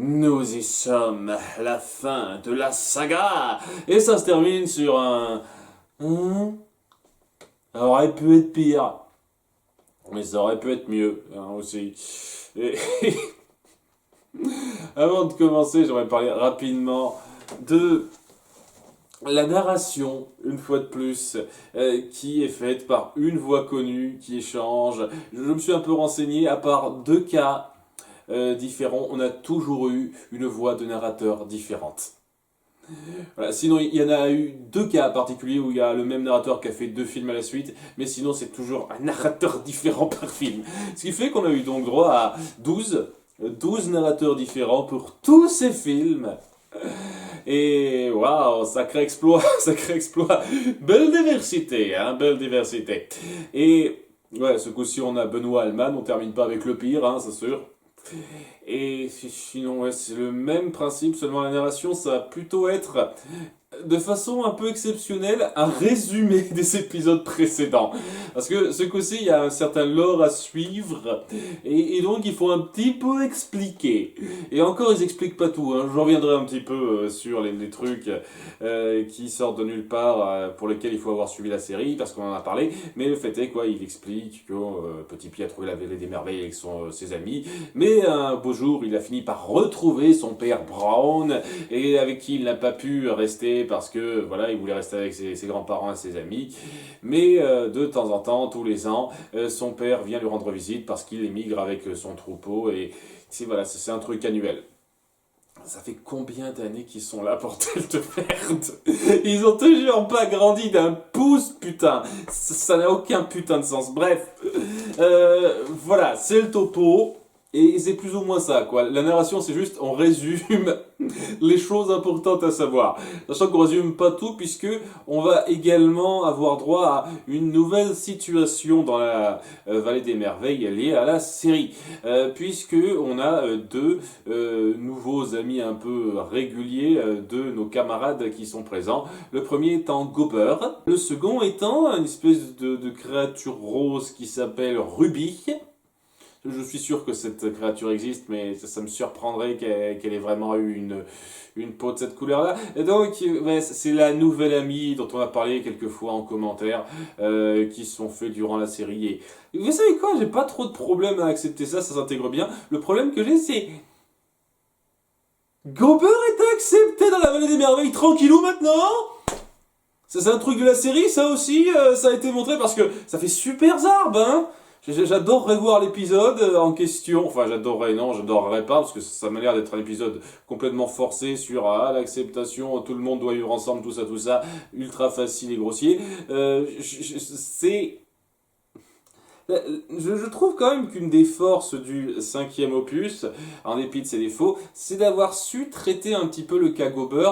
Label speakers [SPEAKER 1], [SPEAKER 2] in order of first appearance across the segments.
[SPEAKER 1] Nous y sommes, la fin de la saga. Et ça se termine sur un... Ça aurait pu être pire. Mais ça aurait pu être mieux, aussi. Et... Avant de commencer, j'aimerais parler rapidement de la narration, une fois de plus, qui est faite par une voix connue, qui échange. Je me suis un peu renseigné, à part deux cas différents, on a toujours eu une voix de narrateur différente. Voilà, sinon, il y en a eu deux cas particuliers où il y a le même narrateur qui a fait deux films à la suite, mais sinon c'est toujours un narrateur différent par film. Ce qui fait qu'on a eu donc droit à 12 narrateurs différents pour tous ces films. Et waouh, sacré exploit, sacré exploit. Belle diversité, hein, belle diversité. Et ouais, ce coup-ci on a Benoît Alman, on termine pas avec le pire, hein, c'est sûr. Et sinon, ouais, c'est le même principe, seulement la narration, ça va plutôt être, de façon un peu exceptionnelle, un résumé des épisodes précédents. Parce que ce coup-ci, il y a un certain lore à suivre, et donc il faut un petit peu expliquer. Et encore, ils expliquent pas tout, hein. Je reviendrai un petit peu sur les trucs qui sortent de nulle part, pour lesquels il faut avoir suivi la série, parce qu'on en a parlé. Mais le fait est, quoi, il explique que Petit Pied a trouvé la vallée des merveilles avec ses amis, mais un beau jour, il a fini par retrouver son père Brown, et avec qui il n'a pas pu rester parce que voilà, il voulait rester avec ses grands-parents et ses amis. Mais de temps en temps, tous les ans, son père vient lui rendre visite parce qu'il émigre avec son troupeau et voilà, c'est un truc annuel. Ça fait combien d'années qu'ils sont là, bordel de merde? Ils ont toujours pas grandi d'un pouce, putain. Ça n'a aucun putain de sens. Bref, voilà, c'est le topo. Et c'est plus ou moins ça, quoi. La narration, c'est juste, on résume les choses importantes à savoir. Sachant qu'on résume pas tout, puisque on va également avoir droit à une nouvelle situation dans la Vallée des Merveilles liée à la série. Puisque on a deux nouveaux amis un peu réguliers de nos camarades qui sont présents. Le premier étant Gobber, le second étant une espèce de créature rose qui s'appelle Ruby. Je suis sûr que cette créature existe, mais ça me surprendrait qu'elle ait vraiment eu une peau de cette couleur-là. Et donc, ouais, c'est la nouvelle amie dont on a parlé quelques fois en commentaire, qui se sont faits durant la série. Et vous savez quoi, j'ai pas trop de problème à accepter ça, ça s'intègre bien. Le problème que j'ai, c'est... Gobber est accepté dans la vallée des merveilles tranquillou maintenant. Ça, c'est un truc de la série, ça aussi, ça a été montré parce que ça fait super zarbe, hein. J'adorerais voir l'épisode en question. Enfin, j'adorerais pas, parce que ça m'a l'air d'être un épisode complètement forcé sur l'acceptation, tout le monde doit vivre ensemble, tout ça, ultra facile et grossier. Je trouve quand même qu'une des forces du cinquième opus, en dépit de ses défauts, c'est d'avoir su traiter un petit peu le cas Gobber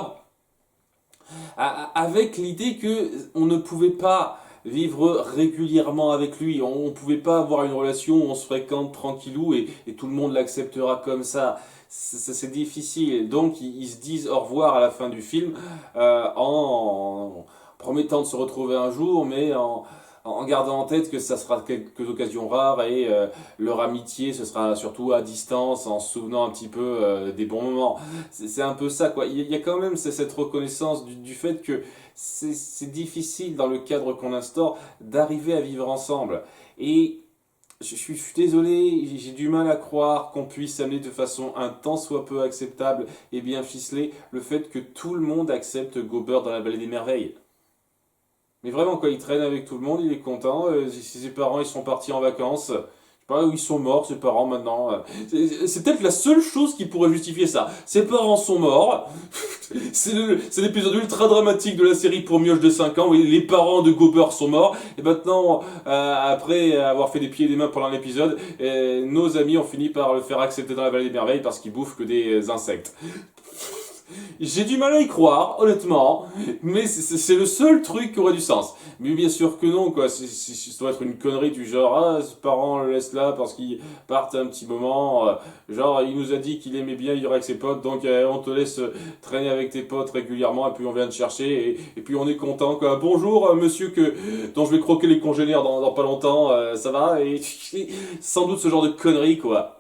[SPEAKER 1] avec l'idée que on ne pouvait pas vivre régulièrement avec lui. On ne pouvait pas avoir une relation où on se fréquente tranquillou et tout le monde l'acceptera comme ça. C'est difficile. Donc ils se disent au revoir à la fin du film en promettant de se retrouver un jour, mais en gardant en tête que ça sera quelques occasions rares et leur amitié ce sera surtout à distance en se souvenant un petit peu des bons moments. C'est un peu ça, quoi. Il y a quand même cette reconnaissance du fait que c'est difficile dans le cadre qu'on instaure d'arriver à vivre ensemble. Et je suis désolé, j'ai du mal à croire qu'on puisse amener de façon un tant soit peu acceptable et bien ficelée le fait que tout le monde accepte Gobber dans la vallée des merveilles. Mais vraiment, quoi, il traîne avec tout le monde, il est content. Ses parents, ils sont partis en vacances. Je sais pas où ils sont morts, ses parents, maintenant. C'est peut-être la seule chose qui pourrait justifier ça. Ses parents sont morts. C'est l'épisode ultra dramatique de la série pour Mioche de 5 ans. Oui, les parents de Gobber sont morts. Et maintenant, après avoir fait des pieds et des mains pendant l'épisode, nos amis ont fini par le faire accepter dans la vallée des merveilles parce qu'il bouffe que des insectes. J'ai du mal à y croire, honnêtement, mais c'est le seul truc qui aurait du sens. Mais bien sûr que non, quoi. Ça doit être une connerie du genre, ses parents le laissent là parce qu'ils partent un petit moment. Genre, il nous a dit qu'il aimait bien, il y aurait avec ses potes, donc on te laisse traîner avec tes potes régulièrement, et puis on vient te chercher, et puis on est content, quoi. Bonjour, monsieur dont je vais croquer les congénères dans pas longtemps, ça va? Et sans doute ce genre de conneries, quoi.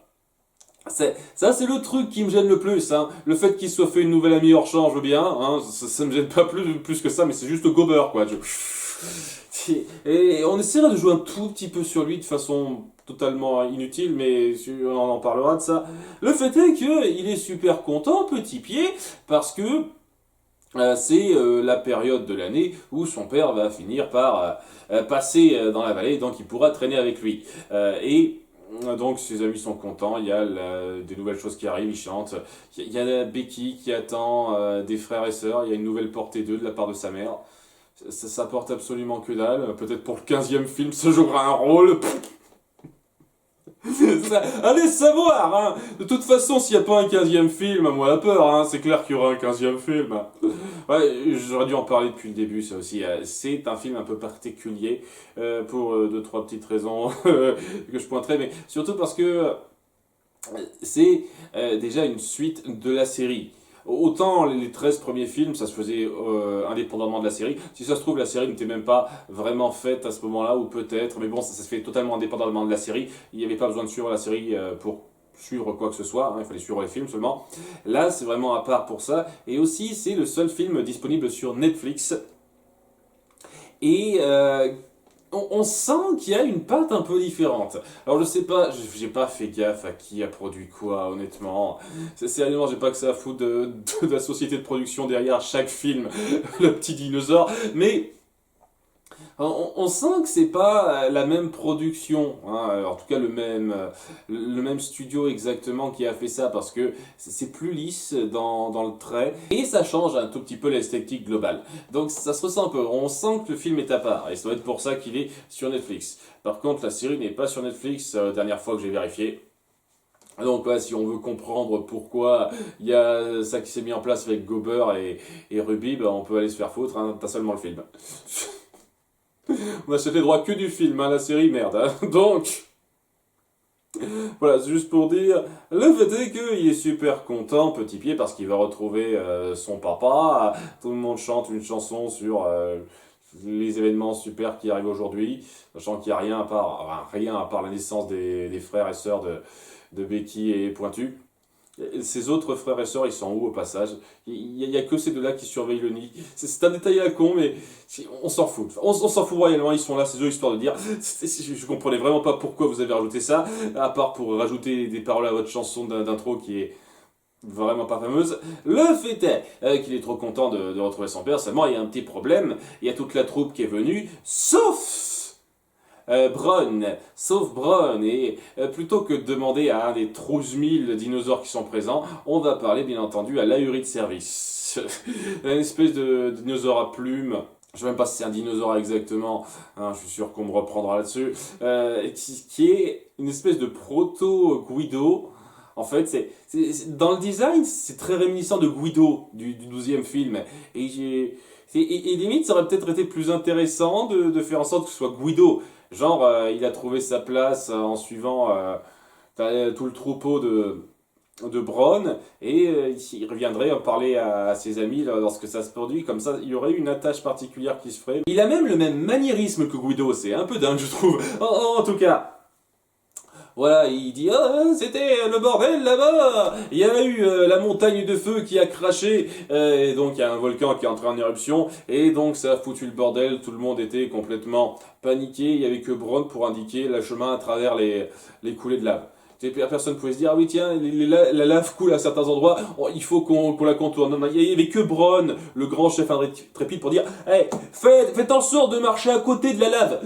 [SPEAKER 1] Ça, c'est le truc qui me gêne le plus. Hein. Le fait qu'il soit fait une nouvelle amie hors champ, je veux bien. Hein. Ça me gêne pas plus que ça, mais c'est juste gober, quoi. Et on essaiera de jouer un tout petit peu sur lui de façon totalement inutile, mais on en parlera de ça. Le fait est qu'il est super content, petit pied, parce que c'est la période de l'année où son père va finir par passer dans la vallée, donc il pourra traîner avec lui. Et donc ses amis sont contents, il y a des nouvelles choses qui arrivent, ils chantent. Il y a Becky qui attend des frères et sœurs, il y a une nouvelle portée d'eux de la part de sa mère. Ça porte absolument que dalle. Peut-être pour le 15e film, ça jouera un rôle. Allez savoir, hein. De toute façon, s'il n'y a pas un 15e film, à moi la peur, hein. C'est clair qu'il y aura un 15e film. Ouais, j'aurais dû en parler depuis le début, ça aussi. C'est un film un peu particulier, pour deux, trois petites raisons que je pointerai, mais surtout parce que c'est déjà une suite de la série. Autant les 13 premiers films, ça se faisait indépendamment de la série. Si ça se trouve, la série n'était même pas vraiment faite à ce moment-là, ou peut-être, mais bon, ça se fait totalement indépendamment de la série. Il n'y avait pas besoin de suivre la série pour suivre quoi que ce soit, hein, il fallait suivre les films seulement. Là, c'est vraiment à part pour ça. Et aussi, c'est le seul film disponible sur Netflix. Et on sent qu'il y a une patte un peu différente. Alors je sais pas, j'ai pas fait gaffe à qui a produit quoi, honnêtement. Sérieusement, j'ai pas que ça à foutre de la société de production derrière chaque film, le petit dinosaure. Mais on sent que c'est pas la même production, hein. En tout cas le même studio exactement qui a fait ça, parce que c'est plus lisse dans le trait, et ça change un tout petit peu l'esthétique globale. Donc ça se ressent un peu, on sent que le film est à part, et ça doit être pour ça qu'il est sur Netflix. Par contre, la série n'est pas sur Netflix, dernière fois que j'ai vérifié. Donc là, si on veut comprendre pourquoi il y a ça qui s'est mis en place avec Gober et Ruby, bah, on peut aller se faire foutre, hein, t'as seulement le film. On achète les droits que du film, hein, la série, merde. Hein. Donc, voilà, c'est juste pour dire, le fait est qu'il est super content, petit pied, parce qu'il va retrouver son papa. Tout le monde chante une chanson sur les événements super qui arrivent aujourd'hui, sachant qu'il n'y a rien à part la naissance des frères et sœurs de Becky et Pointu. Ses autres frères et sœurs, ils sont où au passage? Il y a que ces deux-là qui surveillent le nid. C'est un détail à la con, mais on s'en fout. On s'en fout royalement, ils sont là, c'est eux, histoire de dire. Je comprenais vraiment pas pourquoi vous avez rajouté ça, à part pour rajouter des paroles à votre chanson d'intro qui est vraiment pas fameuse. Le fait est qu'il est trop content de retrouver son père, seulement il y a un petit problème. Il y a toute la troupe qui est venue, sauf Bron, et plutôt que de demander à un des 12 000 dinosaures qui sont présents, on va parler bien entendu à l'ahuri de service. Une espèce de dinosaure à plumes, je sais même pas si c'est un dinosaure exactement, hein, je suis sûr qu'on me reprendra là-dessus, qui est une espèce de proto-Guido. En fait, dans le design, c'est très réminiscent de Guido du 12e film, et limite, ça aurait peut-être été plus intéressant de faire en sorte que ce soit Guido. Genre, il a trouvé sa place en suivant tout le troupeau de Bron, et il reviendrait en parler à ses amis lorsque ça se produit. Comme ça, il y aurait une attache particulière qui se ferait. Il a même le même maniérisme que Guido, c'est un peu dingue, je trouve. En tout cas. Voilà, il dit c'était le bordel là-bas. Il y a eu la montagne de feu qui a craché, et donc il y a un volcan qui est entré en éruption, et donc ça a foutu le bordel. Tout le monde était complètement paniqué. Il y avait que Bron pour indiquer le chemin à travers les coulées de lave. Personne ne pouvait se dire ah oui tiens la lave coule à certains endroits, il faut qu'on la contourne. Non, il y avait que Bron, le grand chef intrépide, pour dire hey, faites en sorte de marcher à côté de la lave.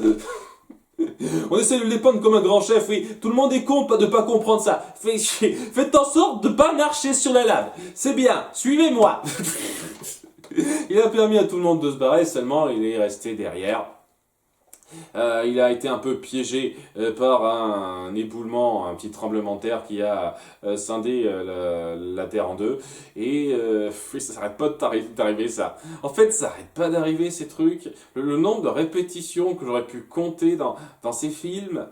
[SPEAKER 1] On essaie de le dépeindre comme un grand chef, oui. Tout le monde est con de pas comprendre ça. Faites en sorte de pas marcher sur la lave. C'est bien, suivez-moi. Il a permis à tout le monde de se barrer, seulement il est resté derrière. Il a été un peu piégé par un éboulement, un petit tremblement de terre qui a scindé la Terre en deux. Et oui, ça s'arrête pas d'arriver ça. En fait, ça arrête pas d'arriver ces trucs. Le nombre de répétitions que j'aurais pu compter dans ces films.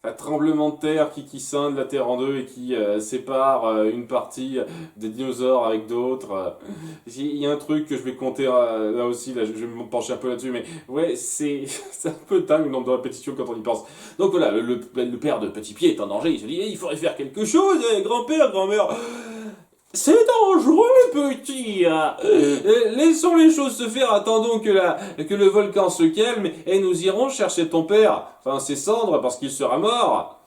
[SPEAKER 1] un tremblement de terre qui scinde la Terre en deux et qui sépare une partie des dinosaures avec d'autres. Il y a un truc que je vais compter là aussi, là, je vais me pencher un peu là-dessus, mais ouais, c'est un peu dingue le nombre de répétitions quand on y pense. Donc voilà, le père de Petit Pied est en danger, il se dit, il faudrait faire quelque chose, grand-père, grand-mère. C'est dangereux, petit. Laissons les choses se faire. Attendons que le volcan se calme et nous irons chercher ton père. Enfin, ses cendres parce qu'il sera mort.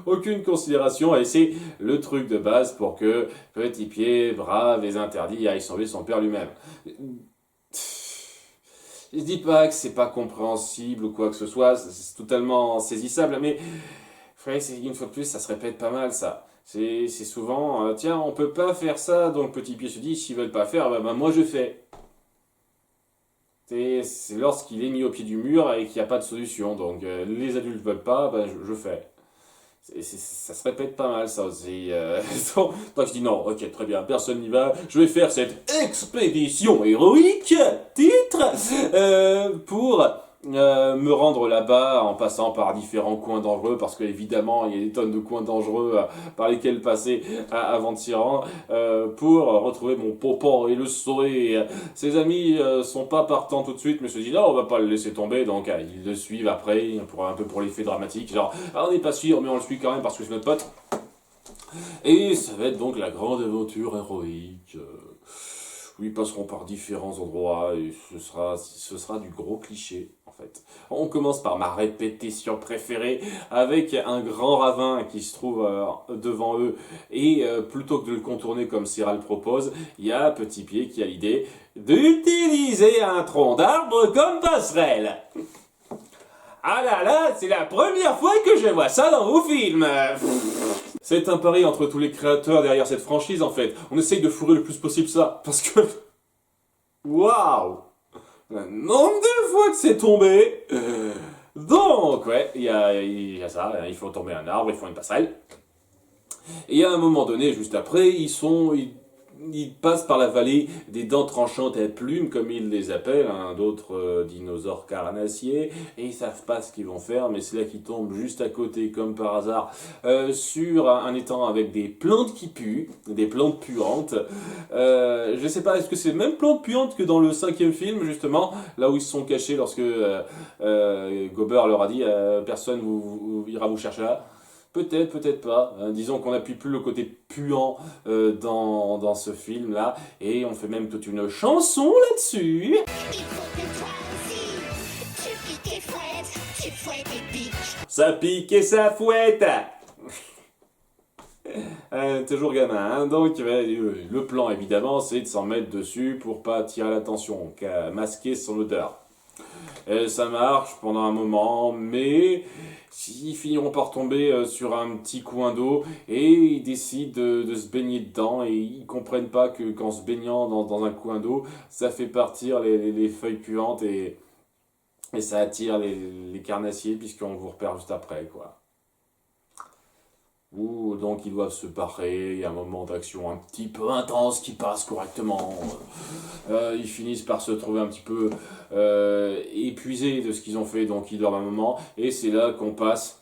[SPEAKER 1] Aucune considération et c'est le truc de base pour que Petit Pied, brave et interdit, aille sauver son père lui-même. Je dis pas que c'est pas compréhensible ou quoi que ce soit, c'est totalement saisissable, mais ouais, une fois de plus, ça se répète pas mal ça. C'est souvent, tiens, on peut pas faire ça, donc Petit Pied se dit, s'ils veulent pas faire, bah, moi je fais. C'est lorsqu'il est mis au pied du mur et qu'il n'y a pas de solution, donc les adultes veulent pas, bah, je fais. Ça se répète pas mal ça aussi. Donc je dis non, ok, très bien, personne n'y va, je vais faire cette expédition héroïque, titre, pour me rendre là-bas en passant par différents coins dangereux, parce qu'évidemment il y a des tonnes de coins dangereux par lesquels passer avant de s'y rendre, pour retrouver mon popo et le sauver. Ses amis sont pas partants tout de suite, mais se disent non, on va pas le laisser tomber, donc ils le suivent après, un peu pour l'effet dramatique, genre on n'est pas sûr, mais on le suit quand même parce que c'est notre pote. Et ça va être donc la grande aventure héroïque. Où ils passeront par différents endroits et ce sera du gros cliché en fait. On commence par ma répétition préférée avec un grand ravin qui se trouve devant eux et plutôt que de le contourner comme Cyril propose, il y a Petit Pied qui a l'idée d'utiliser un tronc d'arbre comme passerelle. Ah là là, c'est la première fois que je vois ça dans vos films. C'est un pari entre tous les créateurs derrière cette franchise en fait. On essaye de fourrer le plus possible ça, parce que... Waouh! Le nombre de fois que c'est tombé. Donc, ouais, il y a ça, il faut tomber un arbre, il faut une passerelle. Et à un moment donné, juste après, ils passent par la vallée des dents tranchantes à plumes, comme ils les appellent, d'autres dinosaures carnassiers, et ils savent pas ce qu'ils vont faire, mais c'est là qu'ils tombent juste à côté, comme par hasard, sur un étang avec des plantes qui puent, des plantes puantes. Je sais pas, est-ce que c'est les mêmes plantes puantes que dans le 5e film, justement, là où ils se sont cachés lorsque Gober leur a dit personne ira vous chercher là. Peut-être, peut-être pas. Disons qu'on n'appuie plus le côté puant dans ce film-là. Et on fait même toute une chanson là-dessus. Il faut que toi aussi, tu piques et fouettes, tu fouettes et piques. Ça pique et ça fouette. Toujours gamin, hein. Donc le plan évidemment c'est de s'en mettre dessus pour pas attirer l'attention, masquer son odeur. Ça marche pendant un moment, mais ils finiront par tomber sur un petit coin d'eau et ils décident de se baigner dedans et ils comprennent pas que qu'en se baignant dans un coin d'eau, ça fait partir les feuilles puantes et ça attire les carnassiers puisqu'on vous repère juste après, quoi. Ouh, donc ils doivent se barrer, il y a un moment d'action un petit peu intense qui passe correctement. Ils finissent par se trouver un petit peu épuisés de ce qu'ils ont fait, donc ils dorment un moment. Et c'est là qu'on passe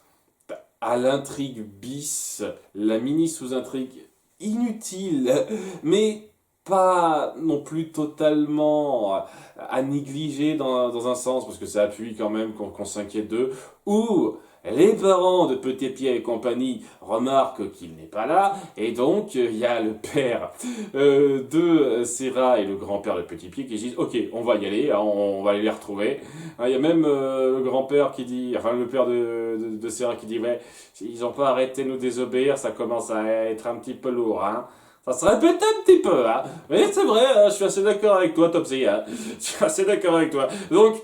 [SPEAKER 1] à l'intrigue bis, la mini sous-intrigue inutile, mais pas non plus totalement à négliger dans un sens, parce que ça appuie quand même qu'on s'inquiète d'eux, ou les parents de Petit Pied et compagnie remarquent qu'il n'est pas là, et donc il y a le père de Serra et le grand-père de Petit Pied qui disent « Ok, on va y aller, on va aller les retrouver. » Il y a même le grand-père qui dit, enfin le père de Serra qui dit « Ouais, ils n'ont pas arrêté de nous désobéir, ça commence à être un petit peu lourd, hein. » Ça se répète un petit peu, hein. Mais c'est vrai, je suis assez d'accord avec toi, Topsy, hein. Je suis assez d'accord avec toi. Donc,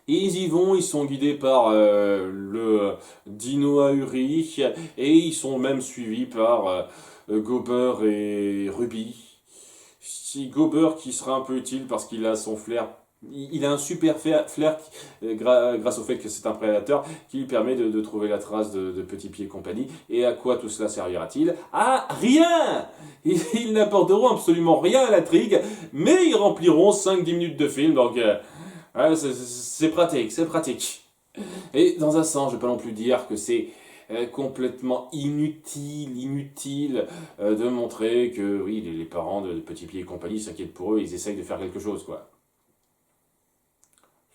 [SPEAKER 1] ils y vont, ils sont guidés par le Dino Ahuri et ils sont même suivis par Gober et Ruby. Si Gober qui sera un peu utile parce qu'il a son flair, il a un super flair grâce au fait que c'est un prédateur qui lui permet de trouver la trace de Petit Pied et compagnie. Et à quoi tout cela servira-t-il? À rien! Ils n'apporteront absolument rien à l'intrigue, mais ils rempliront 5-10 minutes de film, donc... ouais, c'est pratique, c'est pratique. Et dans un sens, je ne vais pas non plus dire que c'est complètement inutile de montrer que oui, les parents de Petit Pied et compagnie s'inquiètent pour eux, ils essayent de faire quelque chose, quoi.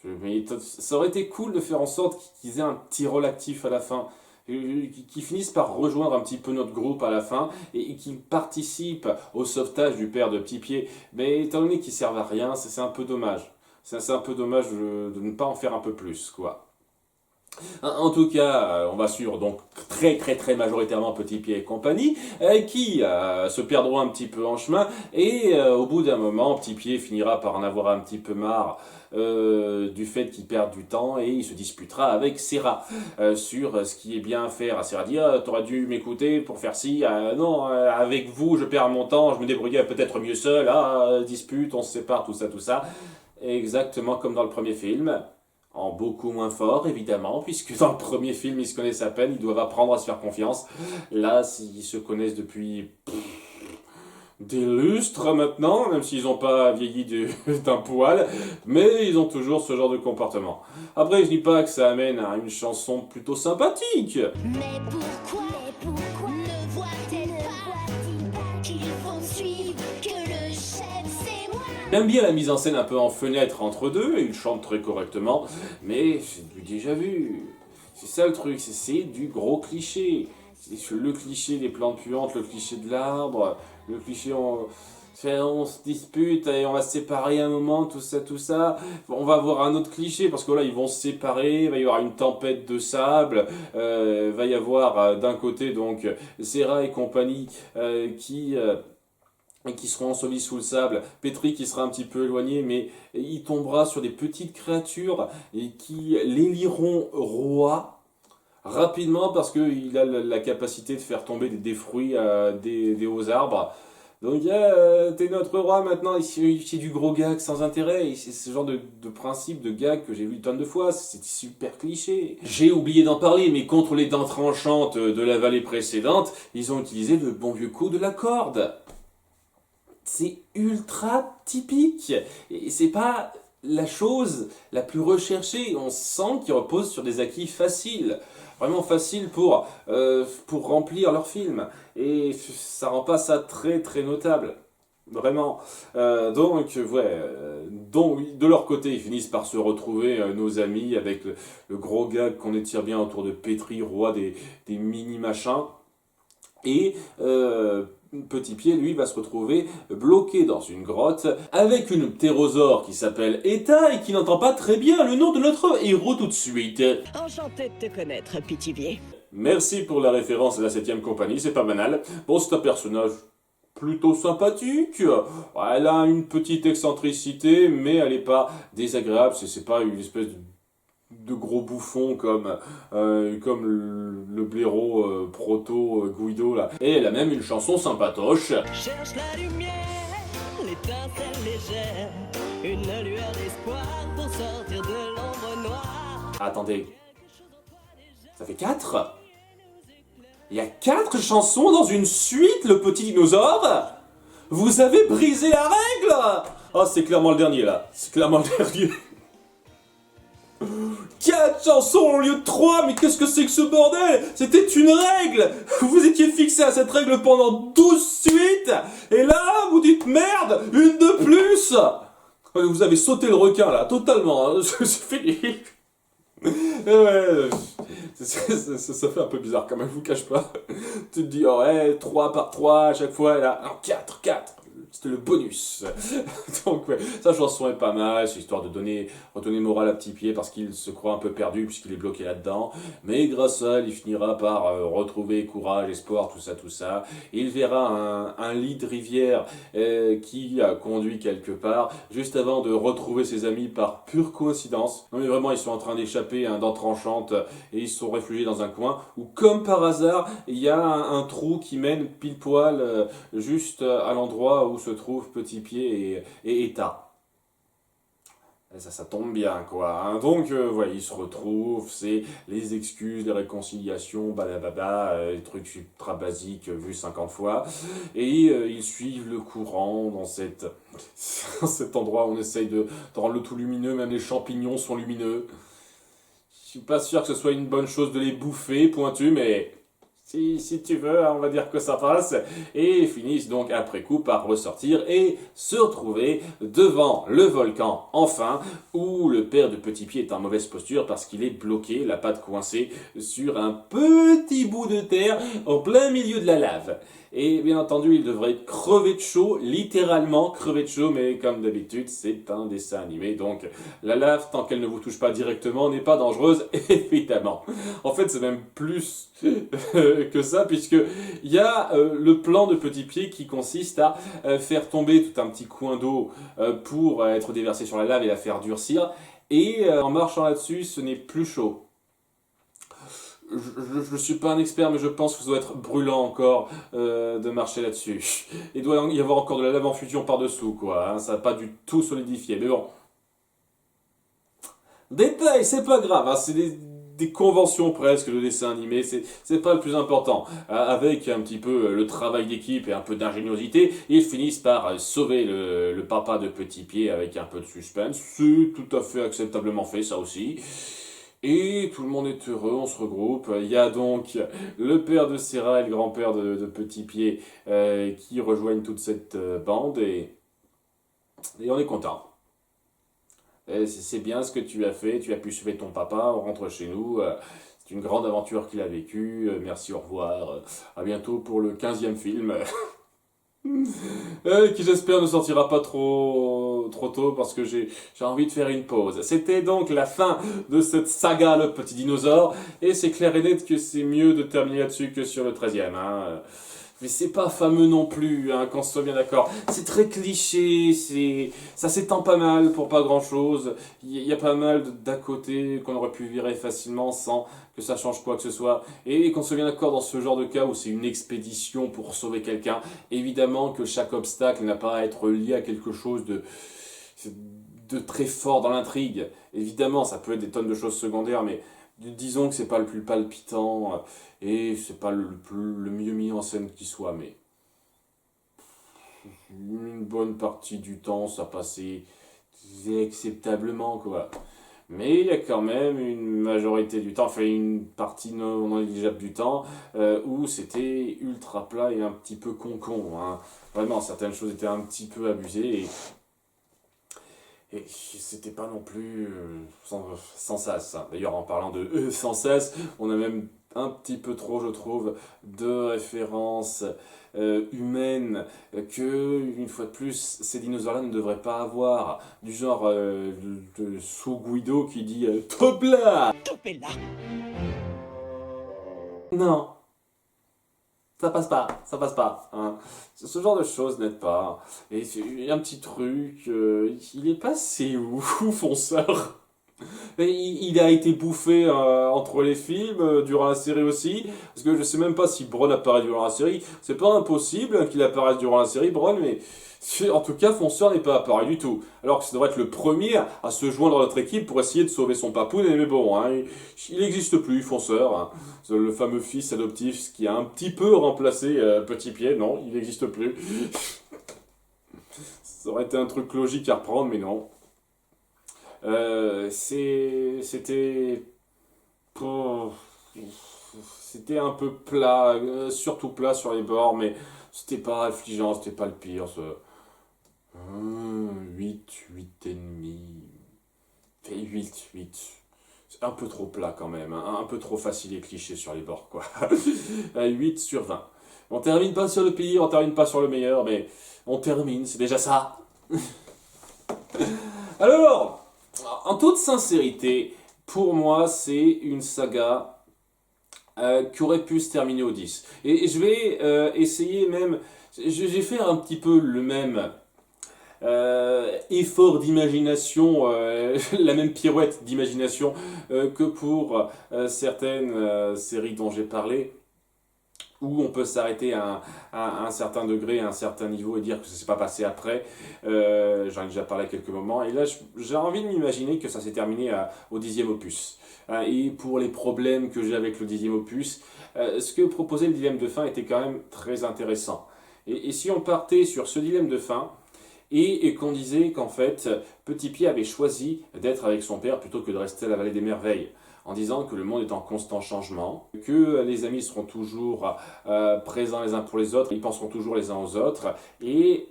[SPEAKER 1] Mais ça aurait été cool de faire en sorte qu'ils aient un petit rôle actif à la fin, qu'ils finissent par rejoindre un petit peu notre groupe à la fin et qu'ils participent au sauvetage du père de Petit Pied. Mais étant donné qu'ils servent à rien, c'est un peu dommage. C'est un peu dommage de ne pas en faire un peu plus, quoi. En tout cas, on va suivre donc très majoritairement Petit Pied et compagnie, qui se perdront un petit peu en chemin, et au bout d'un moment, Petit Pied finira par en avoir un petit peu marre du fait qu'il perde du temps, et il se disputera avec Serra sur ce qui est bien à faire. Serra dit t'aurais dû m'écouter pour faire ci, non, avec vous je perds mon temps, je me débrouillais peut-être mieux seul, dispute, on se sépare, tout ça. Exactement comme dans le premier film. En beaucoup moins fort, évidemment, puisque dans le premier film, ils se connaissent à peine, ils doivent apprendre à se faire confiance. Là, ils se connaissent depuis des lustres maintenant, même s'ils n'ont pas vieilli d'un poil, mais ils ont toujours ce genre de comportement. Après, je dis pas que ça amène à une chanson plutôt sympathique.
[SPEAKER 2] Mais pourquoi ne voit-elle pas qu'il faut suivre, que le chef c'est moi?
[SPEAKER 1] J'aime bien la mise en scène un peu en fenêtre entre deux, et ils chantent très correctement, mais c'est du déjà vu. C'est ça le truc, c'est du gros cliché. C'est le cliché des plantes puantes, le cliché de l'arbre, le cliché on se dispute et on va se séparer un moment, tout ça. On va avoir un autre cliché parce que là ils vont se séparer, il va y avoir une tempête de sable, va y avoir d'un côté donc Serra et compagnie qui seront ensevelis sous le sable, Petri qui sera un petit peu éloigné, mais il tombera sur des petites créatures et qui l'éliront roi rapidement parce qu'il a la capacité de faire tomber des fruits des hauts arbres. Donc, t'es notre roi maintenant, c'est du gros gag sans intérêt, et c'est ce genre de principe de gag que j'ai vu tonnes de fois, c'est super cliché. J'ai oublié d'en parler, mais contre les dents tranchantes de la vallée précédente, ils ont utilisé le bon vieux coup de la corde. C'est ultra typique. Et c'est pas la chose la plus recherchée. On sent qu'ils reposent sur des acquis faciles. Vraiment faciles pour remplir leur film. Et ça rend pas ça très notable. Vraiment. Donc, de leur côté, ils finissent par se retrouver, nos amis, avec le gros gag qu'on étire bien autour de Petri, roi des mini-machins. Et Petit Pied, lui, va se retrouver bloqué dans une grotte avec une ptérosaure qui s'appelle Eta et qui n'entend pas très bien le nom de notre héros tout de suite.
[SPEAKER 3] Enchanté de te connaître, Pithiviers.
[SPEAKER 1] Merci pour la référence à la 7ème compagnie, c'est pas banal. Bon, c'est un personnage plutôt sympathique. Elle a une petite excentricité, mais elle n'est pas désagréable. C'est pas une espèce de gros bouffon comme le blaireau proto Guido là. Et elle a même une chanson sympatoche.
[SPEAKER 3] Cherche la lumière, l'étincelle légère, une lueur d'espoir pour sortir de l'ombre noire.
[SPEAKER 1] Attendez, ça fait 4? Il y a 4 chansons dans une suite, le petit dinosaure? Vous avez brisé la règle? Ah, c'est clairement le dernier là. C'est clairement le dernier. 4 chansons au lieu de 3, mais qu'est-ce que c'est que ce bordel? C'était une règle. Vous étiez fixé à cette règle pendant 12 suites, et là, vous dites merde, une de plus. Vous avez sauté le requin là, totalement, hein. C'est fini. Ouais, ça fait un peu bizarre quand même, je vous cache pas. Tu te dis, oh ouais, 3 par 3 à chaque fois, et là, non, 4. C'était le bonus. Donc ouais, sa chanson est pas mal, c'est histoire de redonner morale à Petit Pied parce qu'il se croit un peu perdu puisqu'il est bloqué là-dedans. Mais grâce à elle, il finira par retrouver courage, espoir, tout ça. Il verra un lit de rivière qui conduit quelque part, juste avant de retrouver ses amis par pure coïncidence. Non mais vraiment, ils sont en train d'échapper à un dent tranchante et ils se sont réfugiés dans un coin où, comme par hasard, il y a un trou qui mène pile poil juste à l'endroit où se trouve Petit Pied et Eta. Et ça tombe bien, quoi. Hein. Donc, voilà, ils se retrouvent, c'est les excuses, les réconciliations, balababa, les trucs ultra basiques vus 50 fois. Et ils suivent le courant dans cet endroit où on essaye de rendre le tout lumineux, même les champignons sont lumineux. suis pas sûr que ce soit une bonne chose de les bouffer, pointu, mais si tu veux, on va dire que ça passe. Et ils finissent donc après coup par ressortir et se retrouver devant le volcan, enfin, où le père de Petit Pied est en mauvaise posture parce qu'il est bloqué, la patte coincée sur un petit bout de terre en plein milieu de la lave. Et bien entendu, il devrait crever de chaud, littéralement crever de chaud, mais comme d'habitude, c'est un dessin animé, donc la lave, tant qu'elle ne vous touche pas directement, n'est pas dangereuse, évidemment. En fait, c'est même plus que ça, puisque il y a le plan de Petit Pied qui consiste à faire tomber tout un petit coin d'eau pour être déversé sur la lave et la faire durcir, et en marchant là-dessus, ce n'est plus chaud. Je ne suis pas un expert, mais je pense que ça doit être brûlant encore de marcher là-dessus. Il doit y avoir encore de la lave en fusion par-dessous, quoi. Hein, ça n'a pas du tout solidifié. Mais bon. Détail, c'est pas grave. Hein, c'est des conventions presque de dessin animé. C'est pas le plus important. Avec un petit peu le travail d'équipe et un peu d'ingéniosité, ils finissent par sauver le papa de Petit Pied avec un peu de suspense. C'est tout à fait acceptablement fait, ça aussi. Et tout le monde est heureux, on se regroupe. Il y a donc le père de Serra et le grand-père de Petit Pied qui rejoignent toute cette bande et on est content. C'est bien ce que tu as fait, tu as pu sauver ton papa, on rentre chez nous. C'est une grande aventure qu'il a vécue. Merci, au revoir. À bientôt pour le 15e film. Qui j'espère ne sortira pas trop tôt parce que j'ai envie de faire une pause. C'était donc la fin de cette saga Le Petit Dinosaure et c'est clair et net que c'est mieux de terminer là-dessus que sur le 13e. Hein. Mais c'est pas fameux non plus, hein, qu'on se soit bien d'accord. C'est très cliché, ça s'étend pas mal pour pas grand-chose. Il y a pas mal d'à côté qu'on aurait pu virer facilement sans que ça change quoi que ce soit. Et qu'on se soit bien d'accord dans ce genre de cas où c'est une expédition pour sauver quelqu'un. Évidemment que chaque obstacle n'a pas à être lié à quelque chose de très fort dans l'intrigue. Évidemment, ça peut être des tonnes de choses secondaires, mais disons que c'est pas le plus palpitant et c'est pas le mieux mis en scène qui soit, mais une bonne partie du temps ça passait acceptablement, quoi. Mais il y a quand même une majorité du temps, enfin une partie non négligeable du temps où c'était ultra plat et un petit peu con-con. Hein. Vraiment, certaines choses étaient un petit peu abusées et c'était pas non plus sans sas. Hein. D'ailleurs, en parlant de sans sas, on a même un petit peu trop, je trouve, de références humaines que, une fois de plus, ces dinosaures-là ne devraient pas avoir. Du genre de sous Guido qui dit Top là!
[SPEAKER 3] Topez là.
[SPEAKER 1] Non, ça passe pas, ça passe pas. Hein. Ce genre de choses n'aide pas. Et il y a un petit truc, il est passé où, fonceur? Et il a été bouffé entre les films, durant la série aussi, parce que je sais même pas si Bron apparaît durant la série. C'est pas impossible qu'il apparaisse durant la série, Bron, mais en tout cas, Fonceur n'est pas apparu du tout. Alors que ça devrait être le premier à se joindre à notre équipe pour essayer de sauver son papoun, mais bon, hein, il n'existe plus, Fonceur. Hein. Le fameux fils adoptif qui a un petit peu remplacé Petit Pied, non, il n'existe plus. Ça aurait été un truc logique à reprendre, mais non. C'était un peu plat, surtout plat sur les bords, mais c'était pas affligeant, c'était pas le pire. 8 et demi, 8. C'est un peu trop plat quand même, hein, un peu trop facile et cliché sur les bords, quoi. 8 sur 20. On termine pas sur le pire, on termine pas sur le meilleur, mais on termine, c'est déjà ça. Alors, en toute sincérité, pour moi, c'est une saga qui aurait pu se terminer au 10. Et je vais essayer même... J'ai fait un petit peu le même effort d'imagination, la même pirouette d'imagination que pour certaines séries dont j'ai parlé, où on peut s'arrêter à un certain degré, à un certain niveau et dire que ça s'est pas passé après. J'en ai déjà parlé à quelques moments. Et là, j'ai envie de m'imaginer que ça s'est terminé au 10e opus. Et pour les problèmes que j'ai avec le 10e opus, ce que proposait le dilemme de fin était quand même très intéressant. Et si on partait sur ce dilemme de fin, et qu'on disait qu'en fait, Petit Pied avait choisi d'être avec son père plutôt que de rester à la Vallée des Merveilles. en disant que le monde est en constant changement, que les amis seront toujours présents les uns pour les autres, ils penseront toujours les uns aux autres, et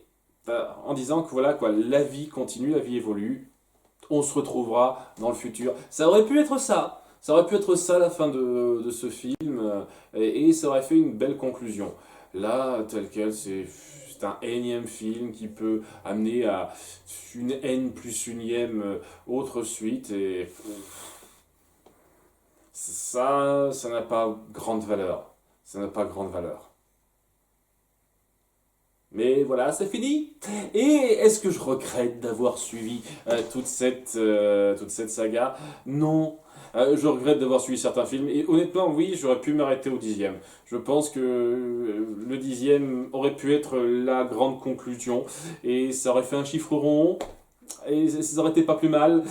[SPEAKER 1] en disant que voilà quoi, la vie continue, la vie évolue, on se retrouvera dans le futur. Ça aurait pu être ça. Ça aurait pu être ça la fin de ce film, et ça aurait fait une belle conclusion. Là, tel quel, c'est un énième film qui peut amener à une N plus unième autre suite, et ça n'a pas grande valeur. Ça n'a pas grande valeur. Mais voilà, c'est fini. Et est-ce que je regrette d'avoir suivi toute cette saga? Non. Je regrette d'avoir suivi certains films. Et honnêtement, oui, j'aurais pu m'arrêter au 10e. Je pense que le 10e aurait pu être la grande conclusion. Et ça aurait fait un chiffre rond. Et ça aurait été pas plus mal.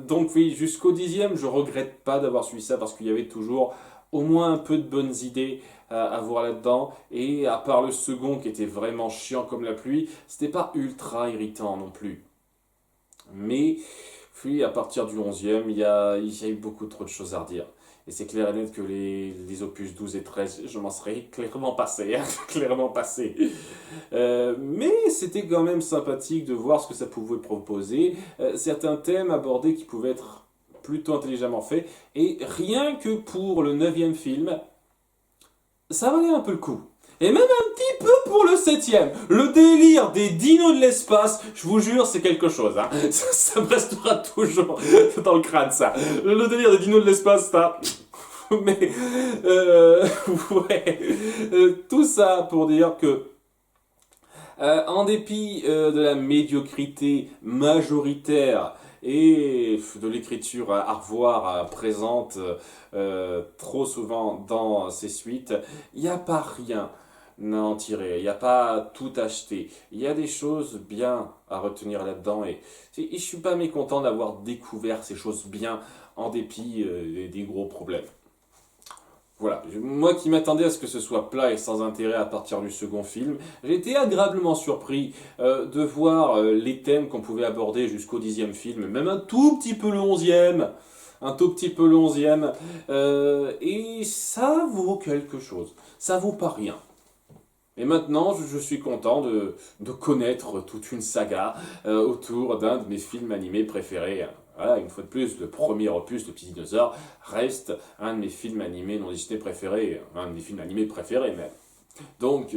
[SPEAKER 1] Donc oui, jusqu'au 10e, je regrette pas d'avoir suivi ça parce qu'il y avait toujours au moins un peu de bonnes idées à voir là-dedans. Et à part le second qui était vraiment chiant comme la pluie, c'était pas ultra irritant non plus. Mais puis à partir du 11e, il y a eu beaucoup trop de choses à redire. Et c'est clair et net que les opus 12 et 13, je m'en serais clairement passé, hein, clairement passé. Mais c'était quand même sympathique de voir ce que ça pouvait proposer. Certains thèmes abordés qui pouvaient être plutôt intelligemment faits. Et rien que pour le 9e film, ça valait un peu le coup. Et même un petit peu pour le 7e. Le délire des dinos de l'espace, je vous jure, c'est quelque chose. Hein. Ça me restera toujours dans le crâne, ça. Le délire des dinos de l'espace, ça... Mais, ouais. Tout ça pour dire que, en dépit de la médiocrité majoritaire et de l'écriture à revoir présente trop souvent dans ces suites, il n'y a pas rien à en tirer, il n'y a pas tout acheté. Il y a des choses bien à retenir là-dedans et je suis pas mécontent d'avoir découvert ces choses bien en dépit des gros problèmes. Voilà, moi qui m'attendais à ce que ce soit plat et sans intérêt à partir du second film, j'ai été agréablement surpris de voir les thèmes qu'on pouvait aborder jusqu'au 10e film, même un tout petit peu le 11e, et ça vaut quelque chose, ça vaut pas rien. Et maintenant, je suis content de connaître toute une saga autour d'un de mes films animés préférés. Voilà, une fois de plus, le premier opus, Le Petit Dinosaure, reste un de mes films animés non Disney préférés, un de mes films animés préférés même. Donc,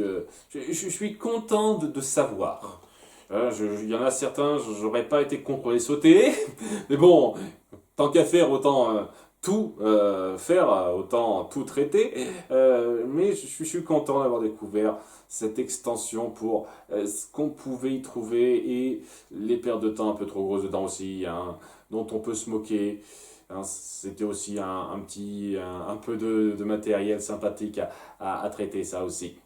[SPEAKER 1] je suis content de savoir. Il y en a certains, j'aurais pas été contre les sauter, mais bon, tant qu'à faire, autant tout faire, autant tout traiter. Mais je suis content d'avoir découvert cette extension pour ce qu'on pouvait y trouver et les pertes de temps un peu trop grosses dedans aussi, hein, dont on peut se moquer. Hein, c'était aussi un peu de matériel sympathique à traiter, ça aussi.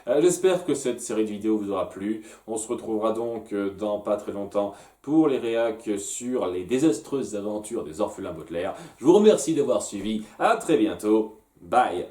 [SPEAKER 1] J'espère que cette série de vidéos vous aura plu. On se retrouvera donc dans pas très longtemps pour les réacs sur les désastreuses aventures des orphelins Baudelaire. Je vous remercie d'avoir suivi. À très bientôt. Bye.